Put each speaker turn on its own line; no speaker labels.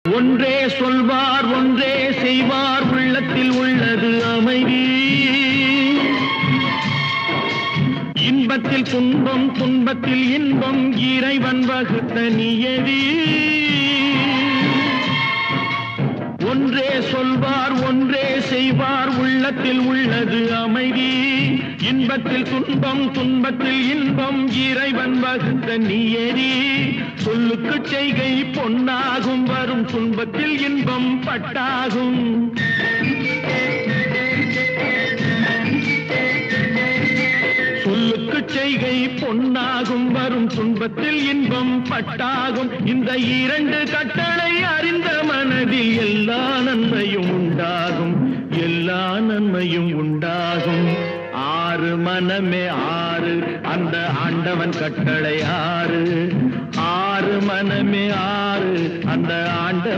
ஒன்றே சொல்வார் ஒன்றே செய்வார் உள்ளத்தில் உள்ளது அமைதி. இன்பத்தில் துன்பம் துன்பத்தில் இன்பம் இறைவன் வகுத்த நியதி. ஒன்றே சொல்வார் ஒன்றே செய்வார் உள்ளத்தில் உள்ளது அமைதி. இன்பத்தில் துன்பம் துன்பத்தில் இன்பம் இறைவன் வகுத்த நியதி. சொல்லுக்கு செய்கை பொன்னாகும் வரும் துன்பத்தில் இன்பம் பட்டாகும். சொல்லுக்கு செய்கை பொன்னாகும் வரும் துன்பத்தில் இன்பம் பட்டாகும். இந்த இரண்டு கட்டளை அறிந்த மனதில் எல்லா நன்மையும் உண்டாகும், எல்லா நன்மையும் உண்டாகும். ஆறு மனமே ஆறு, அந்த ஆண்டவன் கட்டளை ஆறு. ஆறு மனமே ஆறு.